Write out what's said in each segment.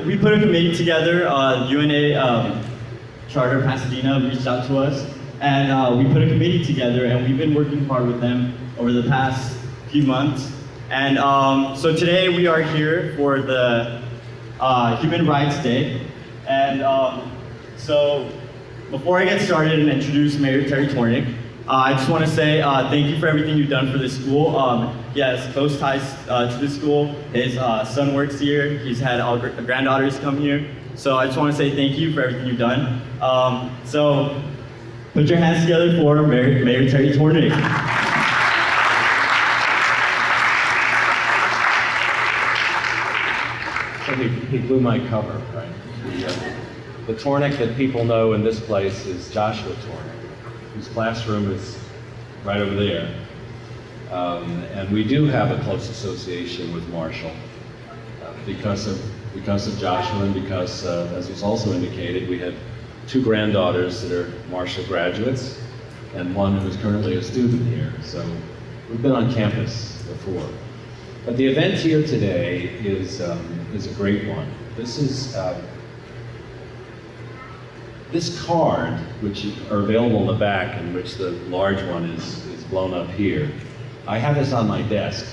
we put a committee together. UNA Charter Pasadena reached out to us, and we put a committee together, and we've been working hard with them over the past few months. And so today we are here for the Human Rights Day. And so before I get started and introduce Mayor Terry Tornick, I just want to say thank you for everything you've done for this school. He has close ties to this school. His son works here. He's had all granddaughters come here. So I just want to say thank you for everything you've done. So put your hands together for Mayor Terry Tornick. So he blew my cover, right? The Tornick that people know in this place is Joshua Tornick, whose classroom is right over there. And we do have a close association with Marshall because of Joshua, and because, as was also indicated, we have two granddaughters that are Marshall graduates and one who is currently a student here. So we've been on campus before. But the event here today is a great one. This is this card, which are available in the back, in which the large one is blown up here. I have this on my desk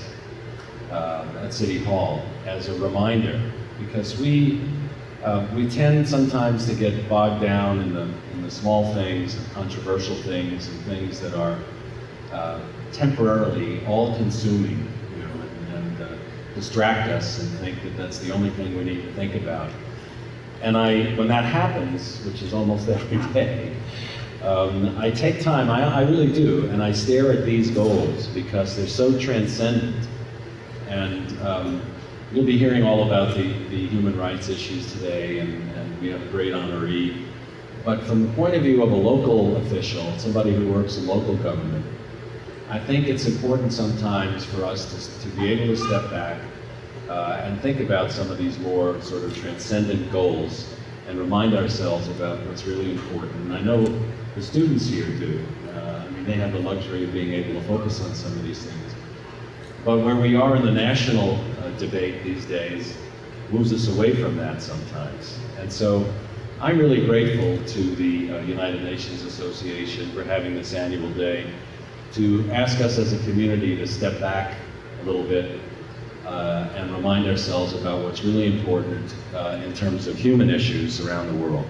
at City Hall as a reminder, because we tend sometimes to get bogged down in the small things and controversial things and things that are temporarily all-consuming, you know, and distract us and think that that's the only thing we need to think about. And when that happens, which is almost every day, I take time, I really do, and I stare at these goals because they're so transcendent. And you'll be hearing all about the human rights issues today, and we have a great honoree. But from the point of view of a local official, somebody who works in local government, I think it's important sometimes for us to be able to step back and think about some of these more sort of transcendent goals and remind ourselves about what's really important. And I know the students here do. I mean, they have the luxury of being able to focus on some of these things. But where we are in the national debate these days moves us away from that sometimes. And so I'm really grateful to the United Nations Association for having this annual day to ask us as a community to step back a little bit and remind ourselves about what's really important in terms of human issues around the world.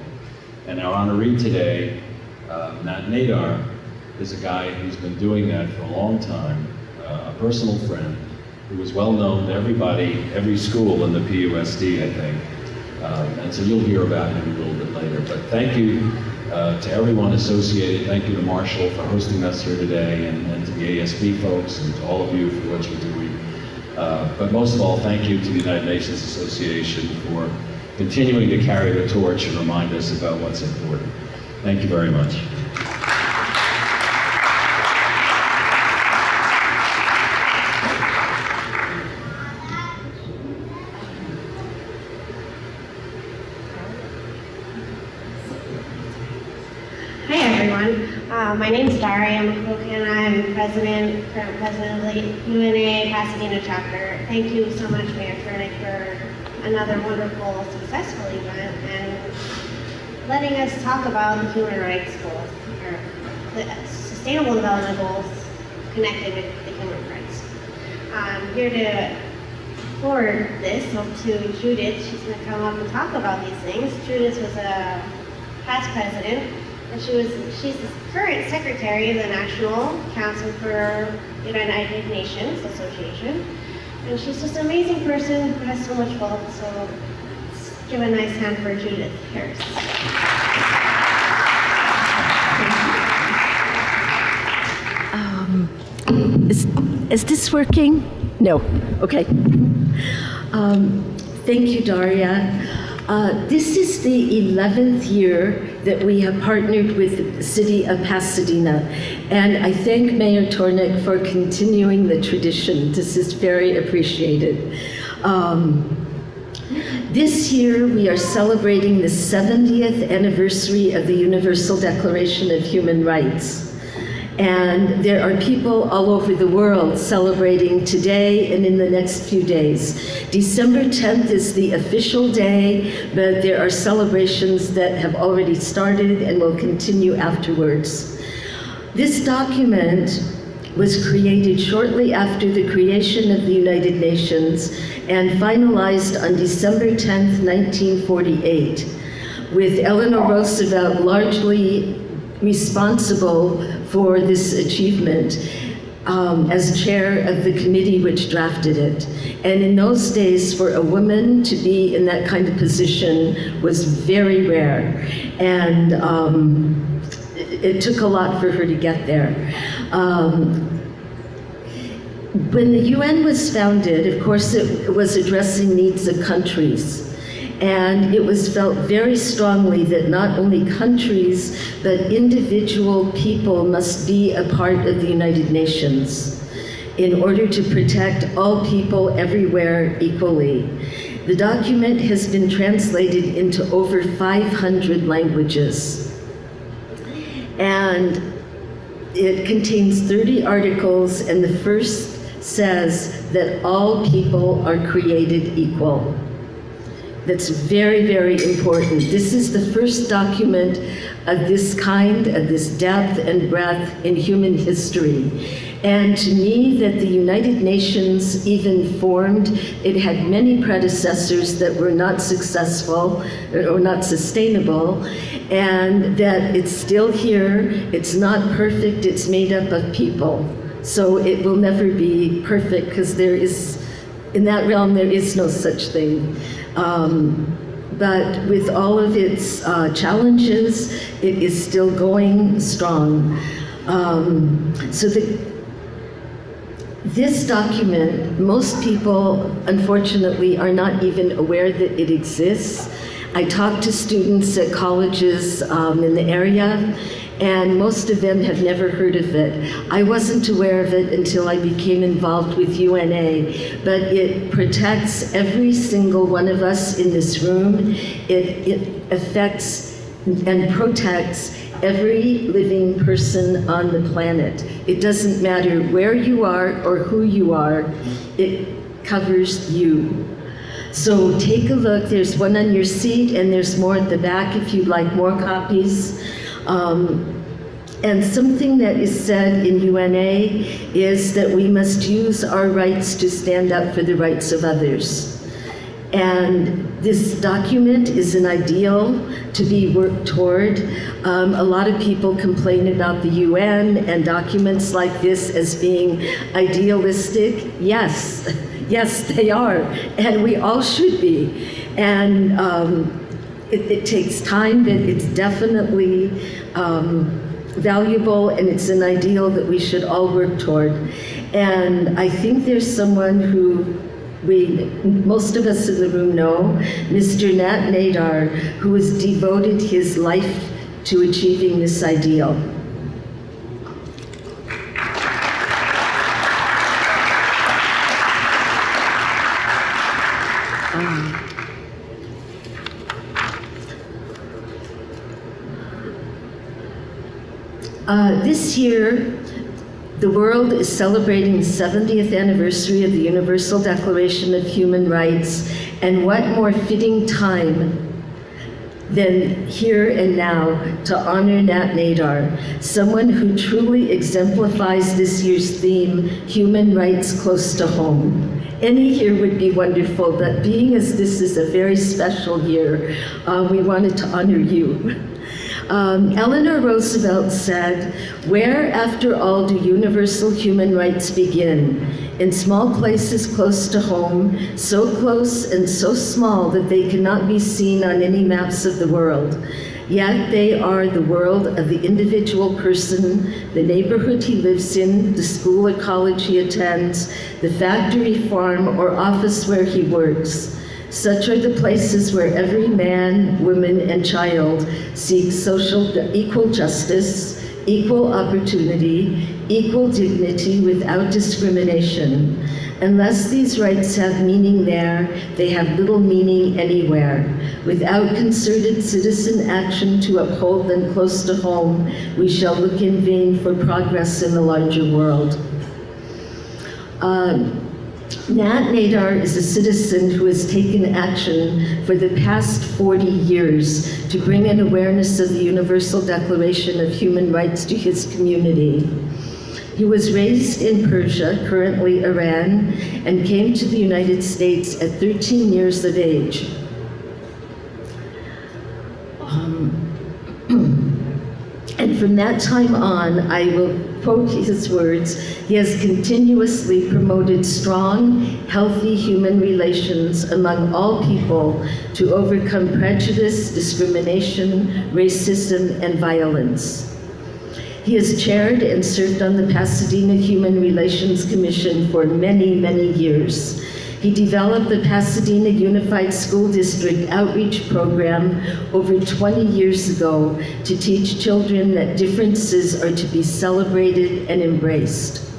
And our honoree today, Matt Nadar, is a guy who's been doing that for a long time, a personal friend who is well known to everybody, every school in the PUSD, I think. And so you'll hear about him a little bit later. But thank you to everyone associated. Thank you to Marshall for hosting us here today, and to the ASB folks, and to all of you for what you're doing. But most of all, thank you to the United Nations Association for continuing to carry the torch and remind us about what's important. Thank you very much. Hi everyone, my name is Daria McCoken. I'm current president of the UNA Pasadena chapter. Thank you so much, Mayor Tornick, for another wonderful, successful event and letting us talk about the human rights goals, or the sustainable development goals connected with the human rights. I'm here to forward this to Judith. She's going to come up and talk about these things. Judith was a past president, and she's the current secretary of the National Council for United Nations Association. And she's just an amazing person who has so much wealth. So let's give a nice hand for Judith Harris. Is this working? No. Okay. Thank you, Daria. This is the 11th year that we have partnered with the city of Pasadena, and I thank Mayor Tornick for continuing the tradition. This is very appreciated. This year we are celebrating the 70th anniversary of the Universal Declaration of Human Rights. And there are people all over the world celebrating today and in the next few days. December 10th is the official day, but there are celebrations that have already started and will continue afterwards. This document was created shortly after the creation of the United Nations and finalized on December 10th, 1948, with Eleanor Roosevelt largely responsible for this achievement as chair of the committee which drafted it. And in those days, for a woman to be in that kind of position was very rare. And it took a lot for her to get there. When the UN was founded, of course, it was addressing needs of countries. And it was felt very strongly that not only countries, but individual people must be a part of the United Nations in order to protect all people everywhere equally. The document has been translated into over 500 languages. And it contains 30 articles, and the first says that all people are created equal. That's very, very important. This is the first document of this kind, of this depth and breadth in human history. And to me, that the United Nations even formed, it had many predecessors that were not successful or not sustainable, and that it's still here, it's not perfect, it's made up of people. So it will never be perfect, because there is, in that realm, there is no such thing. But with all of its challenges, it is still going strong. This document, most people, unfortunately, are not even aware that it exists. I talk to students at colleges in the area, and most of them have never heard of it. I wasn't aware of it until I became involved with UNA, but it protects every single one of us in this room. It affects and protects every living person on the planet. It doesn't matter where you are or who you are, it covers you. So take a look, there's one on your seat and there's more at the back if you'd like more copies. And something that is said in UNA is that we must use our rights to stand up for the rights of others. And this document is an ideal to be worked toward. A lot of people complain about the UN and documents like this as being idealistic. Yes, yes, they are, and we all should be. And it takes time, but it's definitely valuable, and it's an ideal that we should all work toward. And I think there's someone who most of us in the room know, Mr. Nat Nadar, who has devoted his life to achieving this ideal. This year, the world is celebrating the 70th anniversary of the Universal Declaration of Human Rights, and what more fitting time than here and now to honor Nat Nadar, someone who truly exemplifies this year's theme, human rights close to home. Any year would be wonderful, but being as this is a very special year, we wanted to honor you. Eleanor Roosevelt said, "Where, after all, do universal human rights begin? In small places close to home, so close and so small that they cannot be seen on any maps of the world. Yet they are the world of the individual person, the neighborhood he lives in, the school or college he attends, the factory, farm, or office where he works. Such are the places where every man, woman, and child seeks equal justice, equal opportunity, equal dignity without discrimination. Unless these rights have meaning there, they have little meaning anywhere. Without concerted citizen action to uphold them close to home, we shall look in vain for progress in the larger world." Nat Nadar is a citizen who has taken action for the past 40 years to bring an awareness of the Universal Declaration of Human Rights to his community. He was raised in Persia, currently Iran, and came to the United States at 13 years of age. And from that time on, I will quote his words, he has continuously promoted strong, healthy human relations among all people to overcome prejudice, discrimination, racism, and violence. He has chaired and served on the Pasadena Human Relations Commission for many, many years. He developed the Pasadena Unified School District Outreach Program over 20 years ago to teach children that differences are to be celebrated and embraced.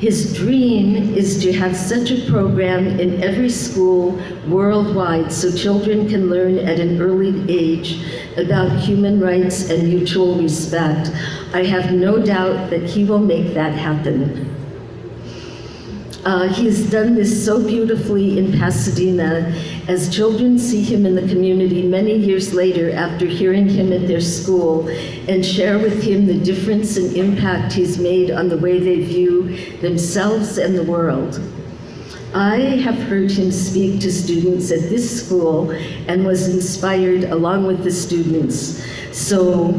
His dream is to have such a program in every school worldwide so children can learn at an early age about human rights and mutual respect. I have no doubt that he will make that happen. He has done this so beautifully in Pasadena as children see him in the community many years later after hearing him at their school and share with him the difference and impact he's made on the way they view themselves and the world. I have heard him speak to students at this school and was inspired along with the students. So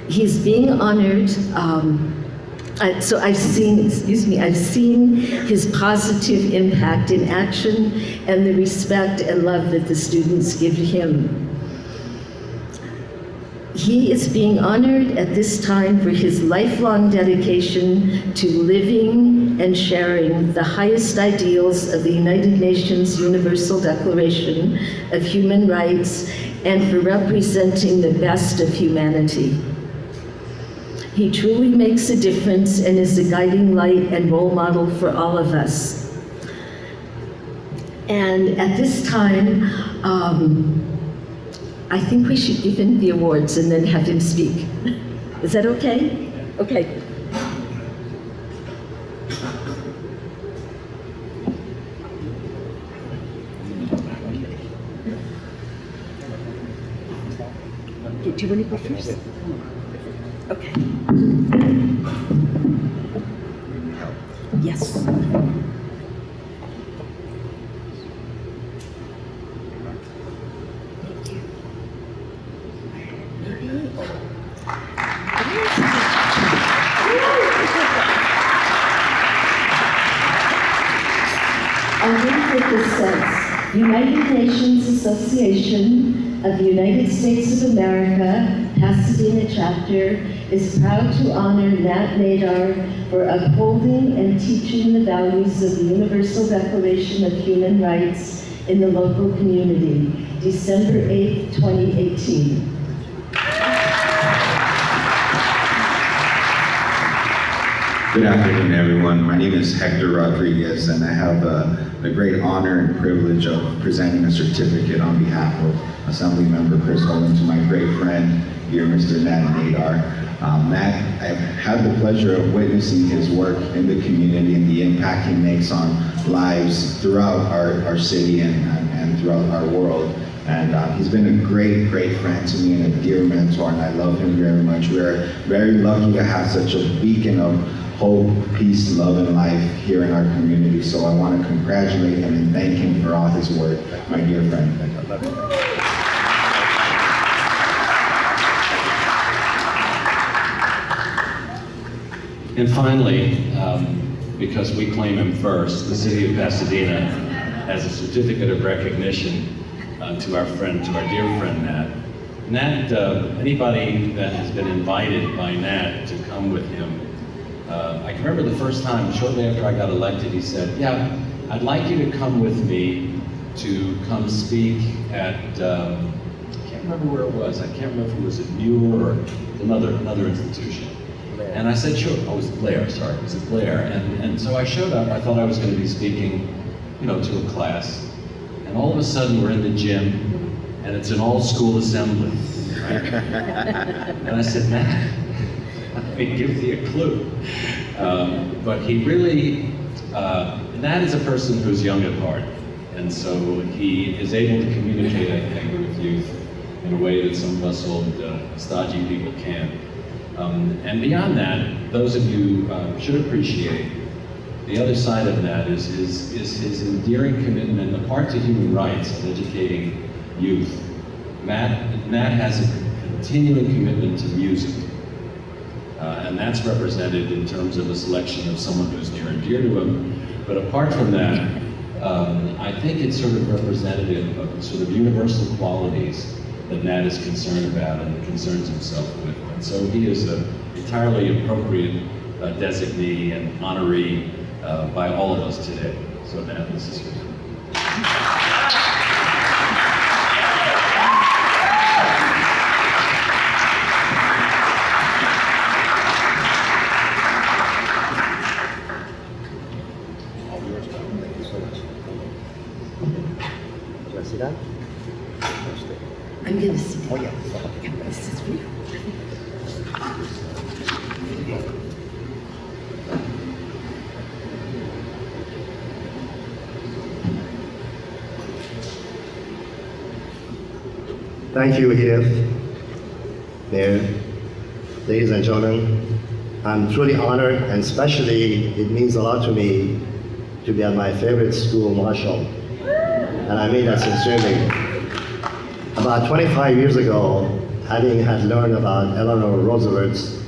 he's being honored. So I've seen his positive impact in action and the respect and love that the students give him. He is being honored at this time for his lifelong dedication to living and sharing the highest ideals of the United Nations Universal Declaration of Human Rights and for representing the best of humanity. He truly makes a difference and is a guiding light and role model for all of us. And at this time, I think we should give him the awards and then have him speak. Is that okay? Okay. Do you want to go first? Okay. Yes. I'll read what this says. United Nations Association of the United States of America, Pasadena Chapter, is proud to honor Nat Nadar for upholding and teaching the values of the Universal Declaration of Human Rights in the local community, December 8, 2018. Good afternoon, everyone. My name is Hector Rodriguez, and I have the great honor and privilege of presenting a certificate on behalf of Assemblymember Chris Holden to my great friend here, Mr. Nat Nadar. Nat, I've had the pleasure of witnessing his work in the community and the impact he makes on lives throughout our city and throughout our world. And he's been a great, great friend to me and a dear mentor, and I love him very much. We're very lucky to have such a beacon of hope, peace, love, and life here in our community. So I want to congratulate him and thank him for all his work, my dear friend. And finally, because we claim him first, the city of Pasadena has a certificate of recognition to our dear friend Nat. Nat, anybody that has been invited by Nat to come with him, I can remember the first time, shortly after I got elected, he said, yeah, I'd like you to come with me to come speak at, I can't remember where it was. I can't remember if it was at Muir or another institution. And I said, sure. Oh, it was Blair, sorry. It was at Blair. And so I showed up. I thought I was going to be speaking, to a class. And all of a sudden, we're in the gym, and it's an all-school assembly. Right? And I said, Matt, let me give you a clue. But he really, Nat is a person who's young at heart. And so he is able to communicate, I think, with youth in a way that some of us old, stodgy people can't. And beyond that, those of you should appreciate the other side of that is his endearing commitment, apart to human rights and educating youth. Matt has a continuing commitment to music. And that's represented in terms of a selection of someone who's near and dear to him. But apart from that, I think it's sort of representative of sort of universal qualities that Nat is concerned about and concerns himself with. And so he is an entirely appropriate designee and honoree by all of us today. So Nat, this is yours. See that? I'm going to see. Oh, yeah. This is for you. Thank you, Edith, Mayor, ladies and gentlemen. I'm truly honored, and especially it means a lot to me to be at my favorite school, Marshall. And I mean that sincerely. About 25 years ago, having had learned about Eleanor Roosevelt's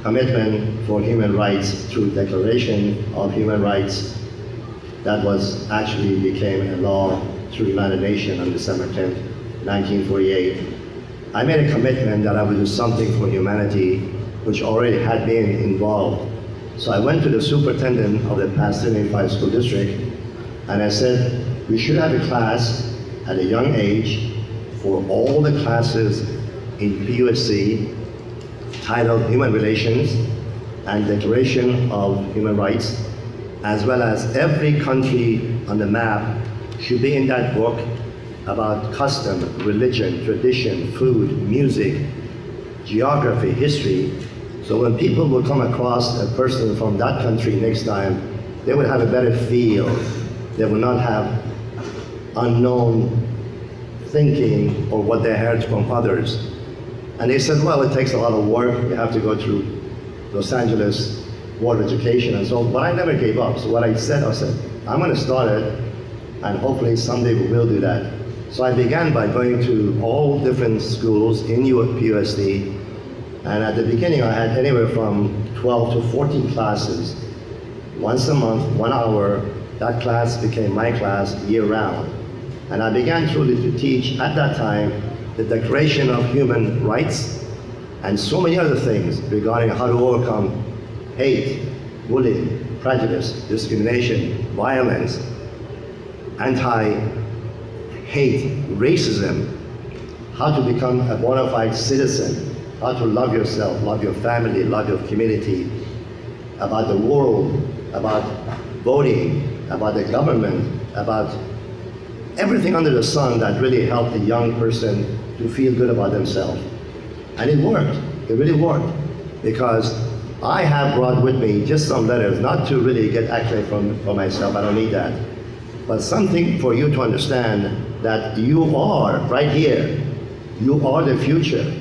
commitment for human rights through Declaration of Human Rights, that was actually became a law through the United Nations on December 10th, 1948. I made a commitment that I would do something for humanity, which already had been involved. So I went to the superintendent of the Pasadena Unified School District, and I said, we should have a class at a young age for all the classes in PUSC titled Human Relations and Declaration of Human Rights, as well as every country on the map should be in that book about custom, religion, tradition, food, music, geography, history. So when people will come across a person from that country next time, they would have a better feel. They will not have unknown thinking or what they heard from others. And they said, well, it takes a lot of work. You have to go through Los Angeles Board of Education and so on. But I never gave up. So what I said, I'm going to start it, and hopefully someday we will do that. So I began by going to all different schools in PUSD. And at the beginning, I had anywhere from 12 to 14 classes. Once a month, 1 hour, that class became my class year-round. And I began truly to teach, at that time, the Declaration of Human Rights and so many other things regarding how to overcome hate, bullying, prejudice, discrimination, violence, anti-hate, racism, how to become a bona fide citizen, how to love yourself, love your family, love your community, about the world, about voting, about the government, about everything under the sun that really helped the young person to feel good about themselves. And it worked, it really worked, because I have brought with me just some letters, not to really get accolade for myself, I don't need that, but something for you to understand that you are right here, you are the future.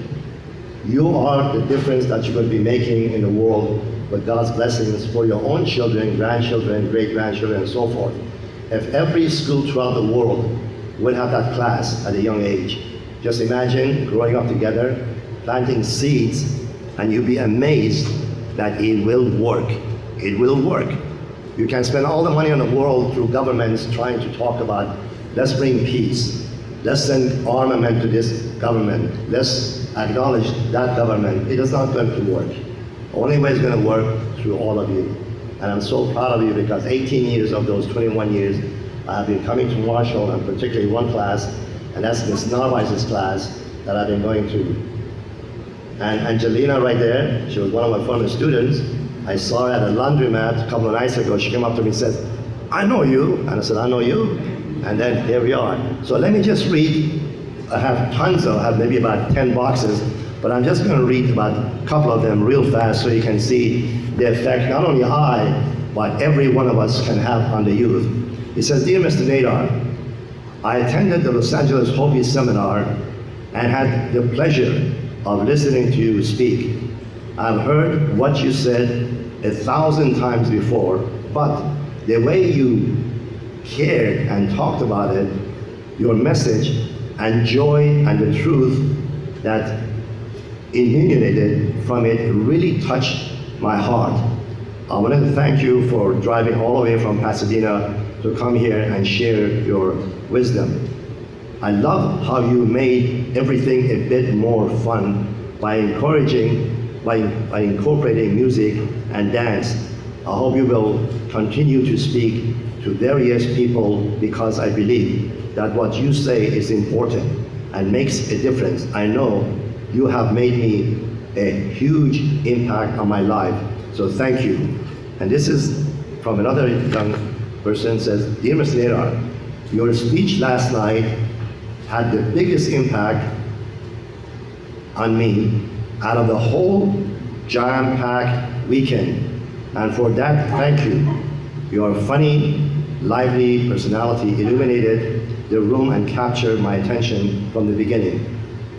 You are the difference that you're going to be making in the world with God's blessings for your own children, grandchildren, great-grandchildren, and so forth. If every school throughout the world would have that class at a young age, just imagine growing up together, planting seeds, and you'll be amazed that it will work. It will work. You can spend all the money in the world through governments trying to talk about, let's bring peace, let's send armament to this government, let's acknowledge that government. It is not going to work. The only way it's going to work through all of you. And I'm so proud of you because 18 years of those 21 years, I have been coming to Marshall, and particularly one class, and that's Ms. Narvaez's class that I've been going to. And Angelina right there, she was one of my former students. I saw her at a laundromat a couple of nights ago. She came up to me and said, I know you. And I said, I know you. And then here we are. So let me just read. I have maybe about 10 boxes but I'm just going to read about a couple of them real fast so you can see the effect not only I, but every one of us can have on the youth. It says, "Dear Mr. Nadar, I attended the Los Angeles Hopi seminar and had the pleasure of listening to you speak. I've heard what you said 1,000 times before, but the way you cared and talked about it, your message and joy and the truth that illuminated from it really touched my heart. I want to thank you for driving all the way from Pasadena to come here and share your wisdom. I love how you made everything a bit more fun by incorporating music and dance. I hope you will continue to speak to various people because I believe that what you say is important and makes a difference. I know you have made me a huge impact on my life, so thank you." And this is from another young person, says, "Dear Mr. Nadar, your speech last night had the biggest impact on me out of the whole jam-packed weekend. And for that, thank you. Your funny, lively personality illuminated the room and captured my attention from the beginning.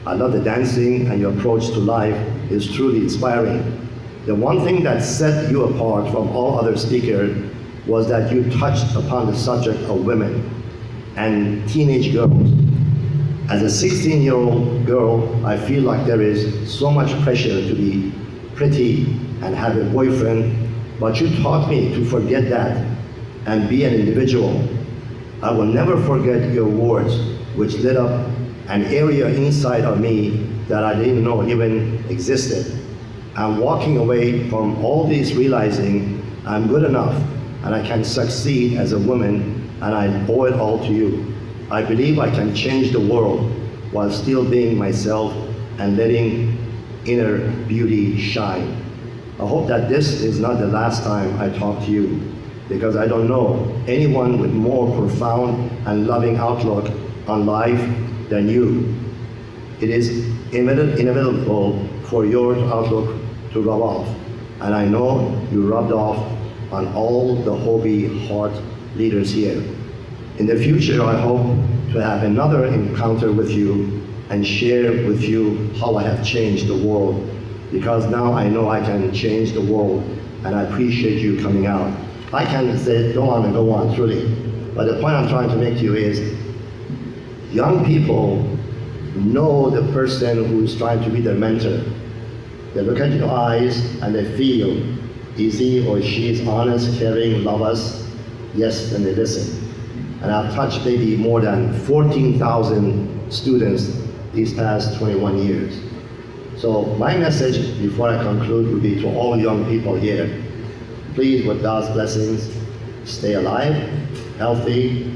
I love the dancing, and your approach to life is truly inspiring. The one thing that set you apart from all other speakers was that you touched upon the subject of women and teenage girls. As a 16-year-old girl, I feel like there is so much pressure to be pretty and have a boyfriend, but you taught me to forget that and be an individual. I will never forget your words, which lit up an area inside of me that I didn't know even existed. I'm walking away from all this realizing I'm good enough and I can succeed as a woman, and I owe it all to you. I believe I can change the world while still being myself and letting inner beauty shine. I hope that this is not the last time I talk to you, because I don't know anyone with more profound and loving outlook on life than you. It is inevitable for your outlook to rub off, and I know you rubbed off on all the Hopi heart leaders here. In the future, I hope to have another encounter with you and share with you how I have changed the world, because now I know I can change the world, and I appreciate you coming out. I can say go on and go on, truly, but the point I'm trying to make to you is young people know the person who's trying to be their mentor. They look at your eyes and they feel, is he or she is honest, caring, love us? Yes, then they listen. And I've touched maybe more than 14,000 students these past 21 years. So my message before I conclude would be to all young people here, please, with God's blessings, stay alive, healthy,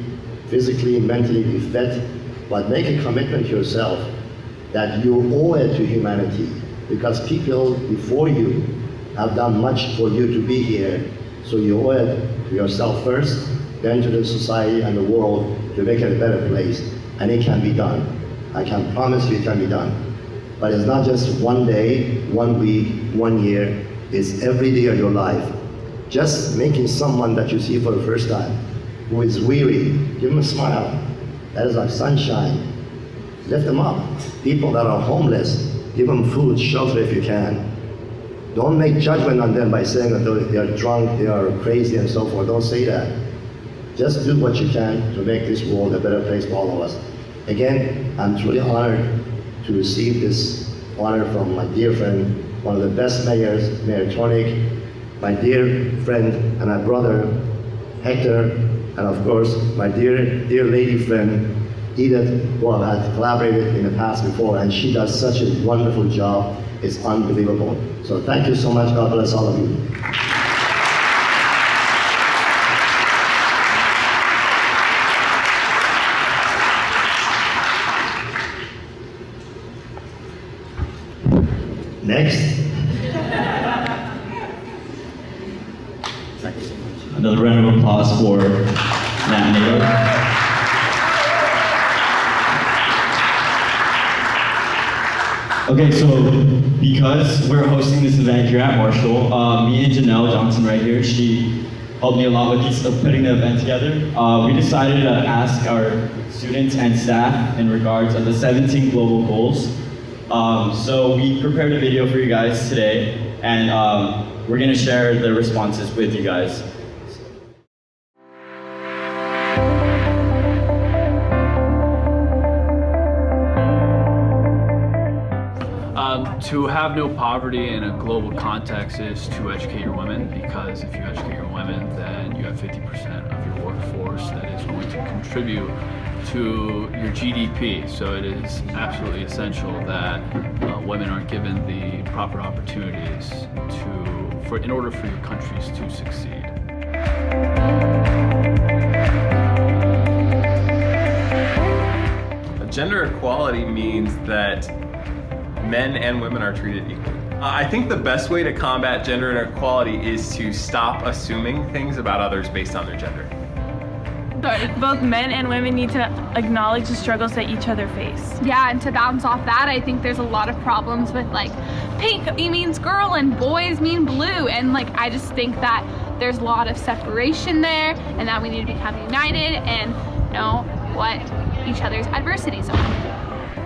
physically, mentally be fit, but make a commitment to yourself that you owe it to humanity, because people before you have done much for you to be here, so you owe it to yourself first, then to the society and the world to make it a better place, and it can be done. I can promise you it can be done. But it's not just one day, 1 week, 1 year, it's every day of your life. Just making someone that you see for the first time, who is weary, give them a smile. That is like sunshine. Lift them up. People that are homeless, give them food, shelter if you can. Don't make judgment on them by saying that they are drunk, they are crazy and so forth. Don't say that. Just do what you can to make this world a better place for all of us. Again, I'm truly honored to receive this honor from my dear friend, one of the best mayors, Mayor Tornik, my dear friend and my brother, Hector, and of course, my dear lady friend, Edith, who I've had collaborated in the past before, and she does such a wonderful job. It's unbelievable. So thank you so much. God bless all of you. Next. Another round of applause for Matt Nato. Okay, so because we're hosting this event here at Marshall, me and Janelle Johnson right here, she helped me a lot with putting the event together. We decided to ask our students and staff in regards of the 17 global goals. So we prepared a video for you guys today, and we're gonna share the responses with you guys. To have no poverty in a global context is to educate your women, because if you educate your women, then you have 50% of your workforce that is going to contribute to your GDP. So it is absolutely essential that women are given the proper opportunities in order for your countries to succeed. Gender equality means that men and women are treated equally. I think the best way to combat gender inequality is to stop assuming things about others based on their gender. Both men and women need to acknowledge the struggles that each other face. Yeah, and to bounce off that, I think there's a lot of problems with like pink means girl and boys mean blue, and like I just think that there's a lot of separation there, and that we need to become united and know what each other's adversities are.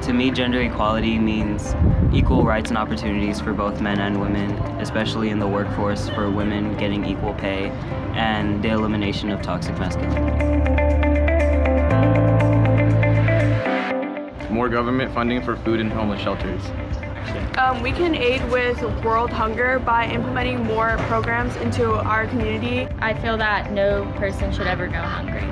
To me, gender equality means equal rights and opportunities for both men and women, especially in the workforce, for women getting equal pay, and the elimination of toxic masculinity. More government funding for food and homeless shelters. We can aid with world hunger by implementing more programs into our community. I feel that no person should ever go hungry.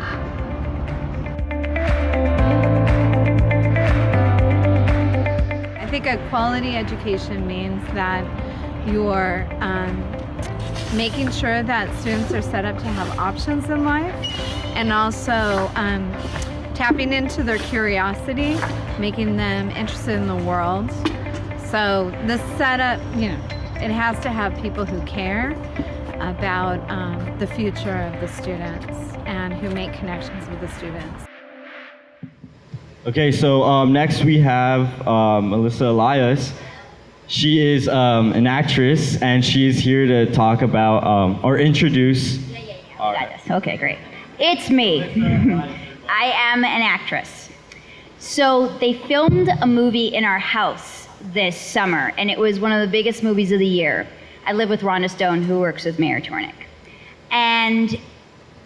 I think a quality education means that you're making sure that students are set up to have options in life, and also tapping into their curiosity, making them interested in the world. So the setup, it has to have people who care about the future of the students and who make connections with the students. Okay, so next we have Melissa Elias. She is an actress, and she is here to talk about or introduce. Okay, great. It's me. I am an actress. So they filmed a movie in our house this summer, and it was one of the biggest movies of the year. I live with Rhonda Stone, who works with Mayor Tornick. And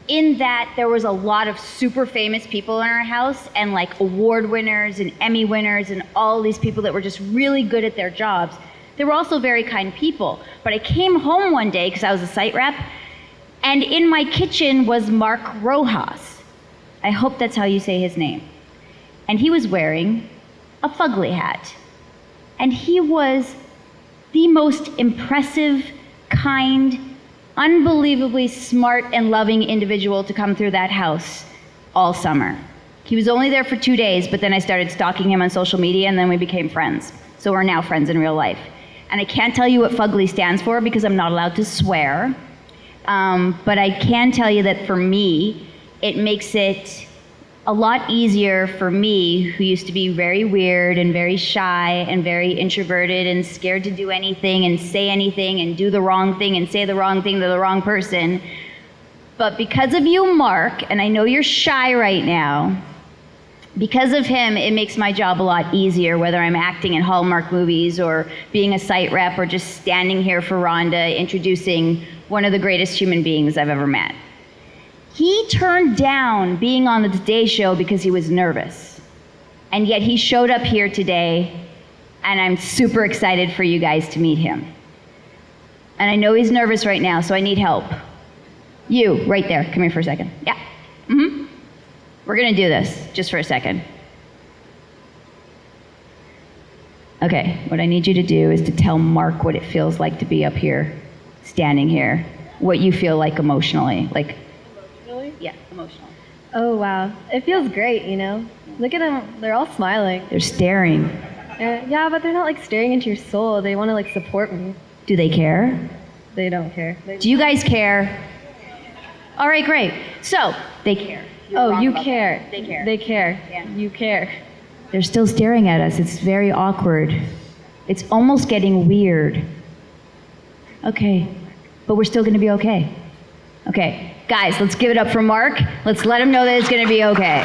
in that, there was a lot of super famous people in our house, and like award winners and Emmy winners and all these people that were just really good at their jobs. They were also very kind people. But I came home one day, because I was a site rep, and in my kitchen was Mark Rojas. I hope that's how you say his name. And he was wearing a fugly hat. And he was the most impressive, kind, unbelievably smart and loving individual to come through that house all summer. He was only there for 2 days, but then I started stalking him on social media, and then we became friends. So we're now friends in real life. And I can't tell you what fugly stands for because I'm not allowed to swear. But I can tell you that for me, it makes it a lot easier for me, who used to be very weird and very shy and very introverted and scared to do anything and say anything and do the wrong thing and say the wrong thing to the wrong person. But because of you, Mark, and I know you're shy right now, because of him, it makes my job a lot easier, whether I'm acting in Hallmark movies or being a site rep or just standing here for Rhonda introducing one of the greatest human beings I've ever met. He turned down being on the Today Show because he was nervous. And yet he showed up here today, and I'm super excited for you guys to meet him. And I know he's nervous right now, so I need help. You, right there, come here for a second. Yeah, We're gonna do this, just for a second. Okay, what I need you to do is to tell Mark what it feels like to be up here, standing here, what you feel like emotionally, like. Yeah, emotional. Oh, wow. It feels great, Look at them. They're all smiling. They're staring. Yeah, but they're not like staring into your soul. They want to like support me. Do they care? They don't care. Do you guys care? All right, great. So, they care. You care. They care. They care. Yeah. You care. They're still staring at us. It's very awkward. It's almost getting weird. Okay, but we're still gonna be okay. Okay, guys, let's give it up for Mark. Let's let him know that it's gonna be okay.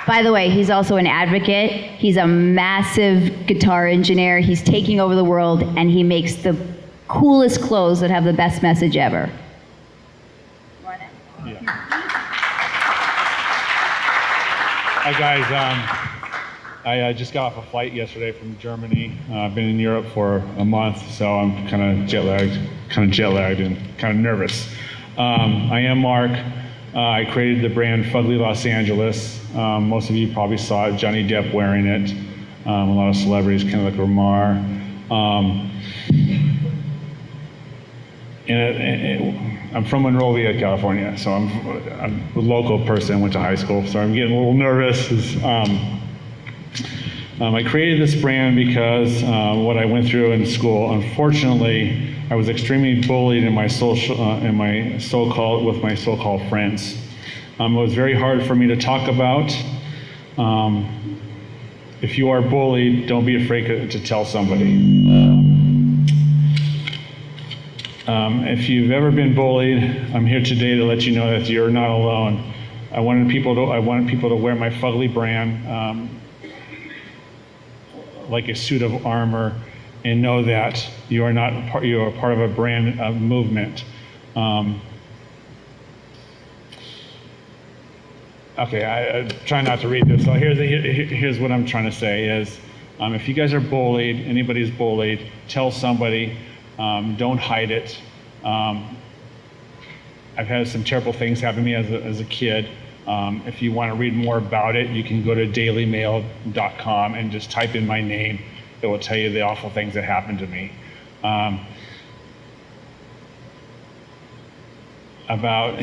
By the way, he's also an advocate. He's a massive guitar engineer. He's taking over the world, and he makes the coolest clothes that have the best message ever. Hi guys, I just got off a flight yesterday from Germany. I've been in Europe for a month, so I'm kind of jet lagged and kind of nervous. I am Mark. I created the brand Fugly Los Angeles. Most of you probably saw it, Johnny Depp wearing it. A lot of celebrities, Kendrick Lamar. I'm from Monrovia, California, so I'm a local person, went to high school, so I'm getting a little nervous. I created this brand because what I went through in school. Unfortunately, I was extremely bullied in my so-called friends. It was very hard for me to talk about. If you are bullied, don't be afraid to tell somebody. If you've ever been bullied, I'm here today to let you know that you're not alone. I wanted people to wear my Fugly brand like a suit of armor, and know that you are part of a brand movement. Okay, I try not to read this. So here's what I'm trying to say is, if you guys are bullied, anybody's bullied, tell somebody. Don't hide it. I've had some terrible things happen to me as a kid. If you want to read more about it, you can go to dailymail.com and just type in my name. It will tell you the awful things that happened to me. About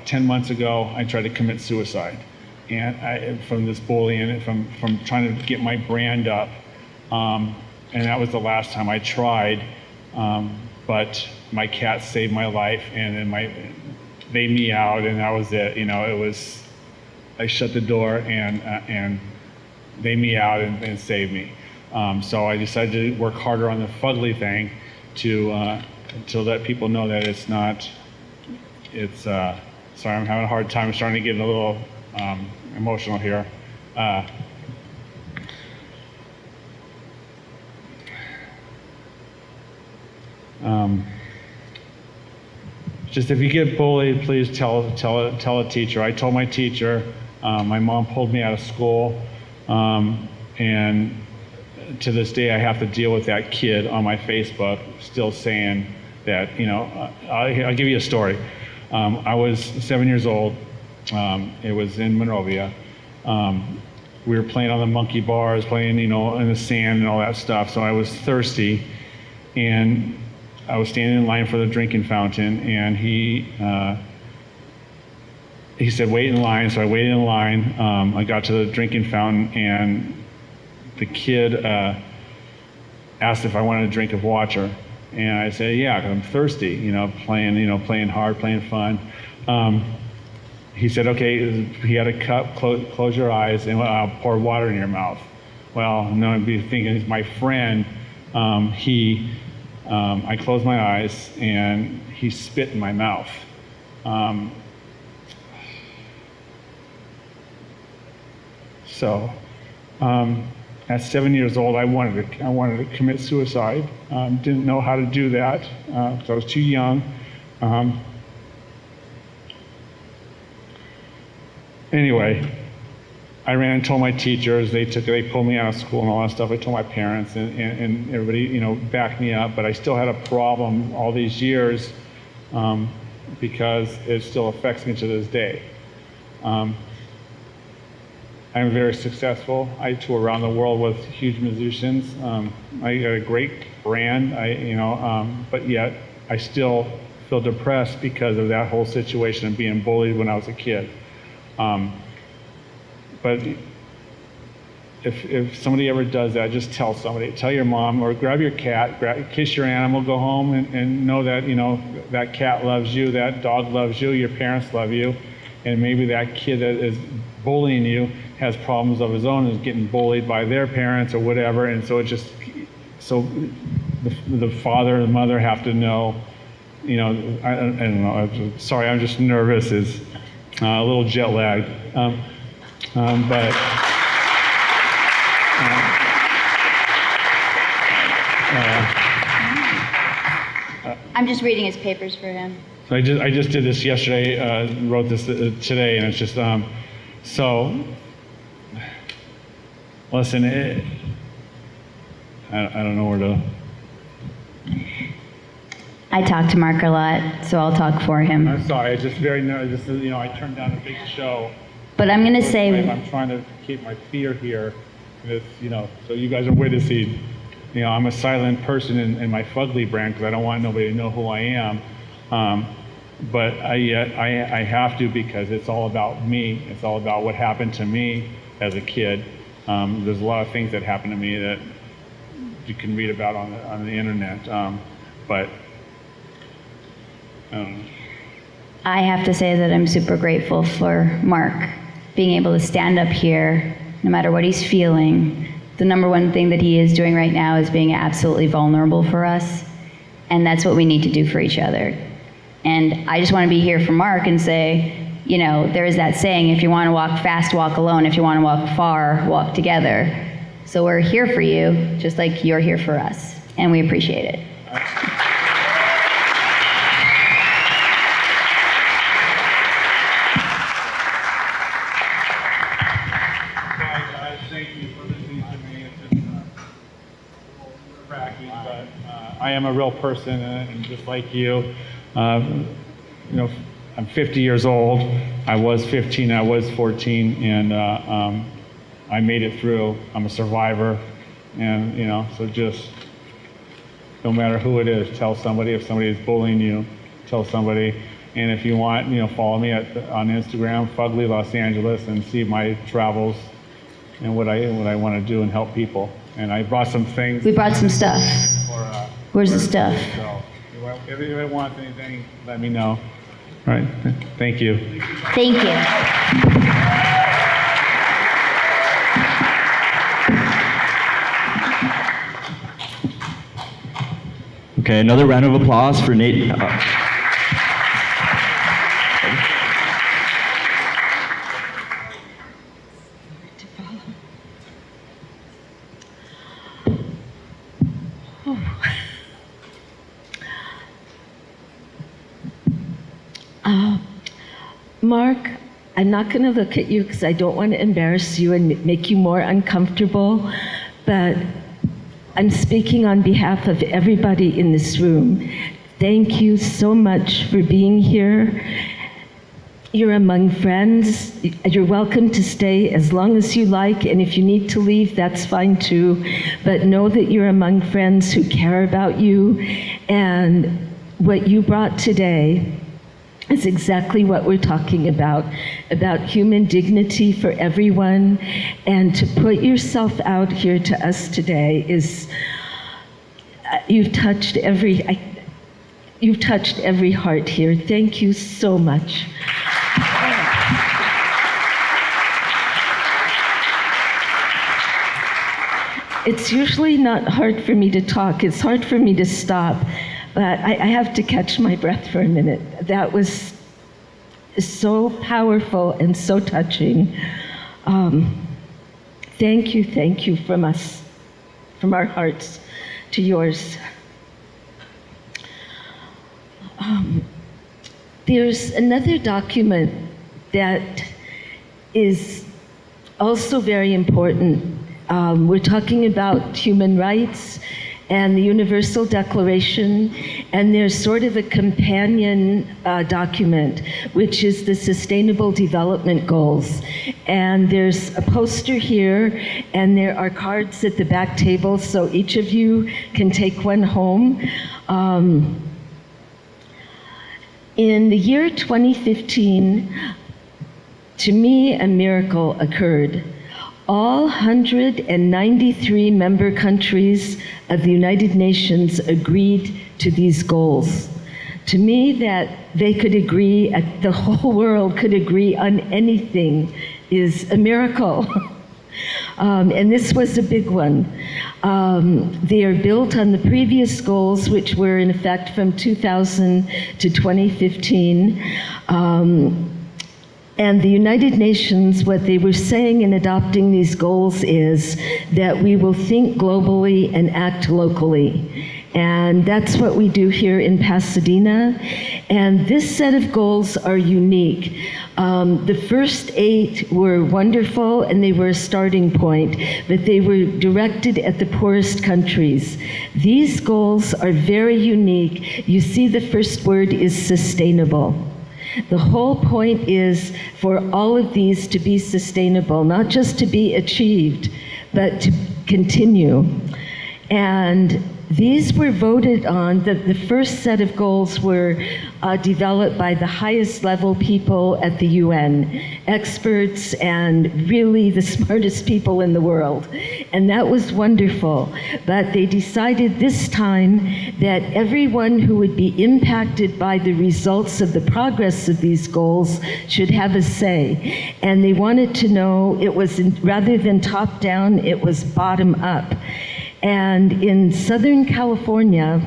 10 months ago, I tried to commit suicide, and from this bullying and from trying to get my brand up, and that was the last time I tried. But my cat saved my life, and then they meowed, and that was it. I shut the door, and they meowed and saved me. So I decided to work harder on the Fugly thing to let people know that it's not. Sorry, I'm having a hard time starting to get a little emotional here. Just if you get bullied, please tell a teacher. I told my teacher. My mom pulled me out of school, and to this day I have to deal with that kid on my Facebook still saying that, I'll give you a story. I was 7 years old. It was in Monrovia. We were playing on the monkey bars, playing, in the sand and all that stuff. So I was thirsty, and I was standing in line for the drinking fountain, and he said, wait in line. So I waited in line. I got to the drinking fountain, and the kid asked if I wanted a drink of water. And I said, yeah, because I'm thirsty, playing hard, playing fun. He said, okay, he had a cup, close your eyes, and I'll pour water in your mouth. Well, no, I'd be thinking he's my friend. I closed my eyes, and he spit in my mouth. At 7 years old, I wanted to commit suicide. Didn't know how to do that because I was too young. Anyway, I ran and told my teachers. They pulled me out of school and all that stuff. I told my parents, and everybody, backed me up. But I still had a problem all these years because it still affects me to this day. I'm very successful. I tour around the world with huge musicians. I got a great brand, but yet I still feel depressed because of that whole situation of being bullied when I was a kid. But if somebody ever does that, just tell somebody. Tell your mom, or grab your cat, kiss your animal, go home and know that, that cat loves you, that dog loves you, your parents love you, and maybe that kid that is bullying you has problems of his own, is getting bullied by their parents or whatever, and so so the father and the mother have to know, you know, I don't know, I'm sorry, I'm just nervous, is a little jet lagged, but I'm just reading his papers for him. so I just did this yesterday, wrote this today, and it's just, so, listen, I don't know where to. I talk to Mark a lot, so I'll talk for him. I'm sorry, I just very nervous. This is, you know, I turned down a big show. But I'm gonna say, I'm trying to keep my fear here. It's, you know, so you guys are witnessing. You know, I'm a silent person in my Fugly brand because I don't want nobody to know who I am. But I have to, because it's all about me. It's all about what happened to me as a kid. There's a lot of things that happened to me that you can read about on the internet. But I don't know. I have to say that I'm super grateful for Mark being able to stand up here, no matter what he's feeling. The number one thing that he is doing right now is being absolutely vulnerable for us, and that's what we need to do for each other. And I just want to be here for Mark and say, you know, there is that saying, if you want to walk fast, walk alone. If you want to walk far, walk together. So we're here for you, just like you're here for us, and we appreciate it. Thank you for listening to me. It's just cracking, but I am a real person, and just like you, you know, I'm 50 years old. I was 15, I was 14, and I made it through. I'm a survivor, and you know, so just no matter who it is, tell somebody. If somebody is bullying you, tell somebody. And if you want, you know, follow me on Instagram, Fugly Los Angeles, and see my travels and what I want to do and help people. And I brought some things. We brought some stuff. Where's the stuff? So if anybody wants anything, let me know. All right. Thank you. Thank you. Okay, another round of applause for Nate. Mark, I'm not going to look at you because I don't want to embarrass you and make you more uncomfortable, but I'm speaking on behalf of everybody in this room. Thank you so much for being here. You're among friends. You're welcome to stay as long as you like, and if you need to leave, that's fine too. But know that you're among friends who care about you, and what you brought today is exactly what we're talking about human dignity for everyone, and to put yourself out here to us today is, you've touched every heart here. Thank you so much. It's usually not hard for me to talk, it's hard for me to stop. But I have to catch my breath for a minute. That was so powerful and so touching. Thank you from us, from our hearts to yours. There's another document that is also very important. We're talking about human rights and the Universal Declaration, and there's sort of a companion document, which is the Sustainable Development Goals. And there's a poster here, and there are cards at the back table, so each of you can take one home. In the year 2015, to me, a miracle occurred. All 193 member countries of the United Nations agreed to these goals. To me, that they could agree, the whole world could agree on anything is a miracle. And this was a big one. They are built on the previous goals, which were in effect from 2000 to 2015. And the United Nations, what they were saying in adopting these goals is that we will think globally and act locally. And that's what we do here in Pasadena. And this set of goals are unique. The first 8 were wonderful and they were a starting point, but they were directed at the poorest countries. These goals are very unique. You see the first word is sustainable. The whole point is for all of these to be sustainable, not just to be achieved, but to continue. And these were voted on, the first set of goals were developed by the highest level people at the UN, experts and really the smartest people in the world. And that was wonderful. But they decided this time that everyone who would be impacted by the results of the progress of these goals should have a say. And they wanted to know it was, rather than top down, it was bottom up. And in Southern California,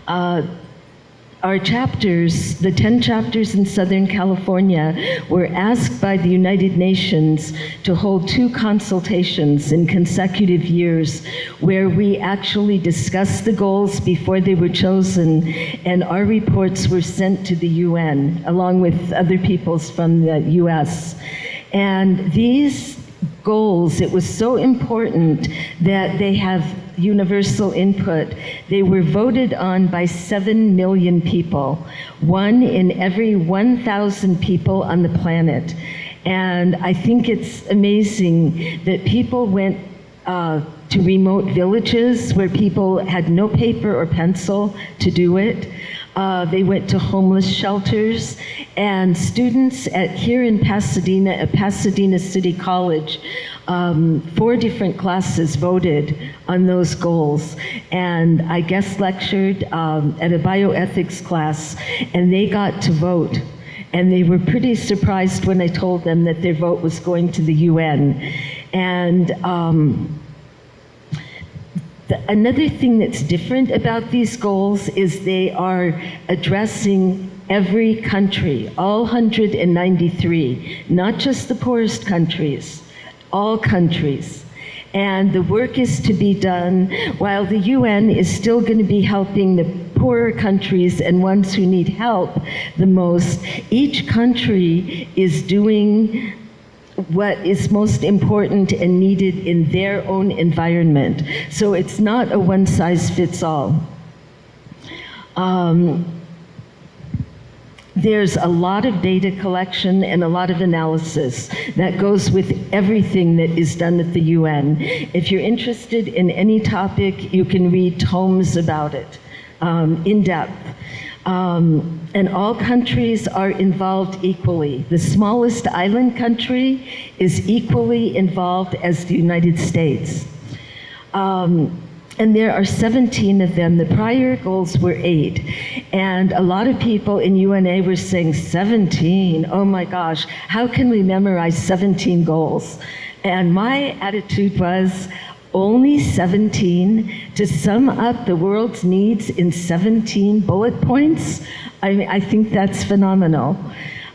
our chapters, the 10 chapters in Southern California, were asked by the United Nations to hold 2 consultations in consecutive years where we actually discussed the goals before they were chosen, and our reports were sent to the UN along with other people's from the US. And these goals, it was so important that they have universal input. They were voted on by 7 million people, 1 in every 1,000 people on the planet. And I think it's amazing that people went to remote villages where people had no paper or pencil to do it. They went to homeless shelters, and students here in Pasadena, at Pasadena City College, 4 different classes voted on those goals. And I guest lectured at a bioethics class, and they got to vote. And they were pretty surprised when I told them that their vote was going to the UN. And another thing that's different about these goals is they are addressing every country, all 193, not just the poorest countries, all countries. And the work is to be done while the UN is still going to be helping the poorer countries and ones who need help the most. Each country is doing what is most important and needed in their own environment. So it's not a one-size-fits-all. There's a lot of data collection and a lot of analysis that goes with everything that is done at the UN. If you're interested in any topic, you can read tomes about it in depth. And all countries are involved equally. The smallest island country is equally involved as the United States. And there are 17 of them. The prior goals were 8. And a lot of people in UNA were saying, 17, oh my gosh, how can we memorize 17 goals? And my attitude was, only 17 to sum up the world's needs in 17 bullet points? I think that's phenomenal.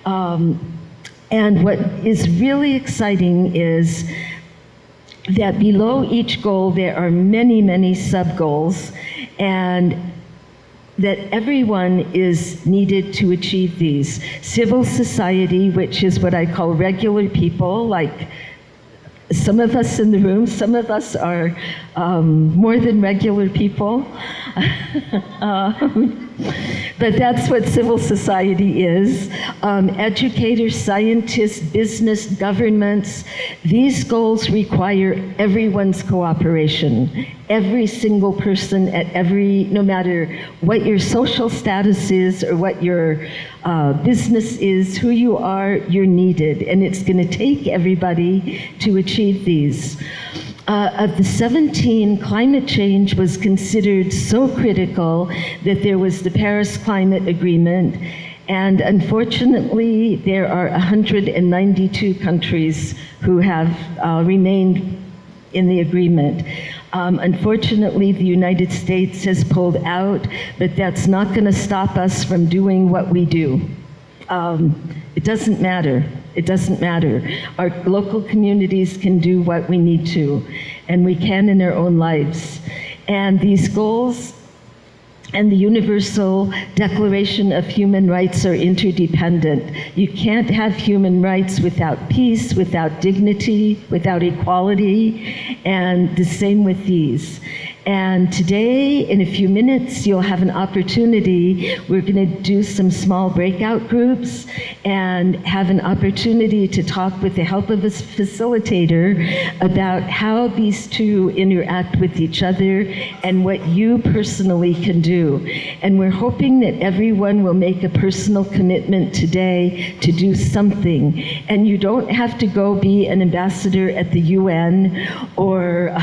And what is really exciting is that below each goal there are many, many sub-goals, and that everyone is needed to achieve these. Civil society, which is what I call regular people, like some of us in the room, some of us are more than regular people. But that's what civil society is. Educators, scientists, business, governments, these goals require everyone's cooperation. Every single person at no matter what your social status is or what your business is, who you are, you're needed. And it's going to take everybody to achieve these. Of the 17, climate change was considered so critical that there was the Paris Climate Agreement, and unfortunately, there are 192 countries who have remained in the agreement. Unfortunately, the United States has pulled out, but that's not going to stop us from doing what we do. It doesn't matter. It doesn't matter. Our local communities can do what we need to, and we can in our own lives. And these goals and the Universal Declaration of Human Rights are interdependent. You can't have human rights without peace, without dignity, without equality, and the same with these. And today, in a few minutes, you'll have an opportunity. We're going to do some small breakout groups and have an opportunity to talk with the help of a facilitator about how these two interact with each other and what you personally can do. And we're hoping that everyone will make a personal commitment today to do something. And you don't have to go be an ambassador at the UN or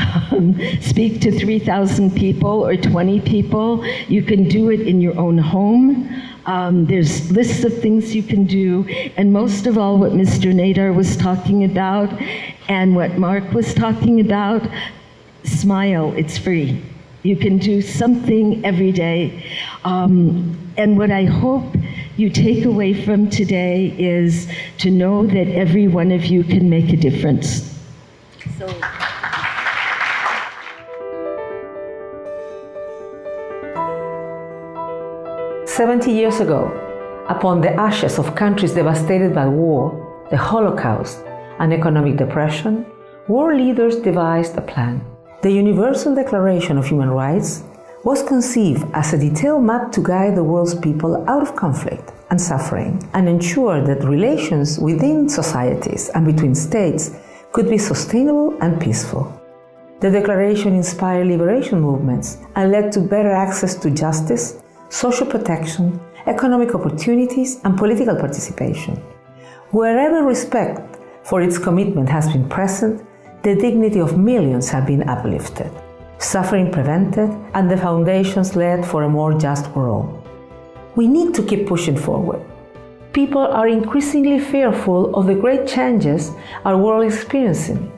speak to 3,000 people or 20 people. You can do it in your own home. There's lists of things you can do, and most of all, what Mr. Nadar was talking about and what Mark was talking about, smile, it's free. You can do something every day. And what I hope you take away from today is to know that every one of you can make a difference. So. 70 years ago, upon the ashes of countries devastated by war, the Holocaust, and economic depression, world leaders devised a plan. The Universal Declaration of Human Rights was conceived as a detailed map to guide the world's people out of conflict and suffering and ensure that relations within societies and between states could be sustainable and peaceful. The Declaration inspired liberation movements and led to better access to justice, social protection, economic opportunities, and political participation. Wherever respect for its commitment has been present, the dignity of millions have been uplifted, suffering prevented, and the foundations laid for a more just world. We need to keep pushing forward. People are increasingly fearful of the great changes our world is experiencing,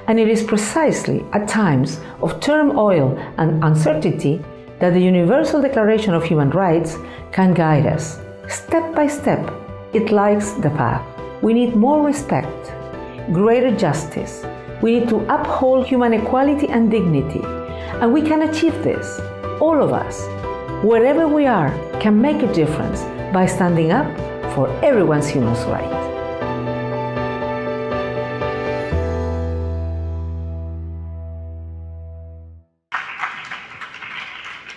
and it is precisely at times of turmoil and uncertainty that the Universal Declaration of Human Rights can guide us. Step by step, it lights the path. We need more respect, greater justice. We need to uphold human equality and dignity. And we can achieve this. All of us, wherever we are, can make a difference by standing up for everyone's human rights.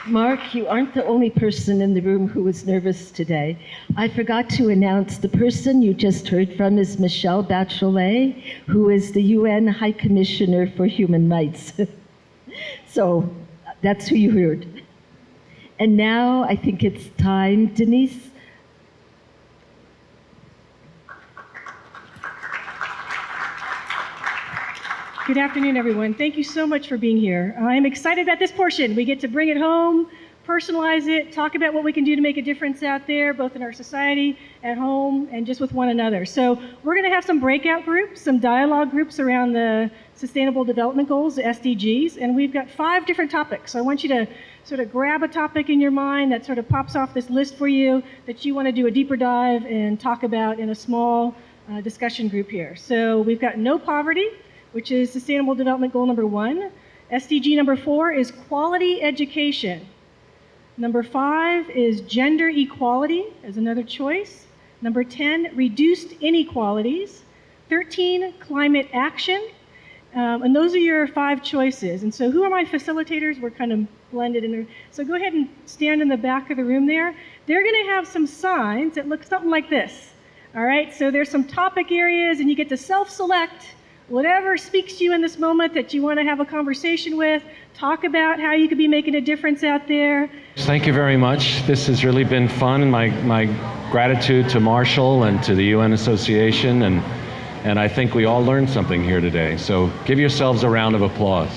Mark, you aren't the only person in the room who was nervous today. I forgot to announce the person you just heard from is Michelle Bachelet, who is the UN High Commissioner for Human Rights. So that's who you heard. And now I think it's time, Denise. Good afternoon, everyone. Thank you so much for being here. I'm excited about this portion. We get to bring it home, personalize it, talk about what we can do to make a difference out there, both in our society, at home, and just with one another. So we're going to have some breakout groups, some dialogue groups around the Sustainable Development Goals, the SDGs, and we've got 5 different topics. So I want you to sort of grab a topic in your mind that sort of pops off this list for you that you want to do a deeper dive and talk about in a small discussion group here. So we've got no poverty, which is Sustainable Development Goal number 1. SDG number 4 is quality education. Number 5 is gender equality as another choice. Number 10, reduced inequalities. 13, climate action. And those are your 5 choices. And so who are my facilitators? We're kind of blended in there. So go ahead and stand in the back of the room there. They're going to have some signs that look something like this. All right, so there's some topic areas, and you get to self-select whatever speaks to you in this moment that you want to have a conversation with. Talk about how you could be making a difference out there. Thank you very much. This has really been fun. My gratitude to Marshall and to the UN Association and And I think we all learned something here today. So give yourselves a round of applause.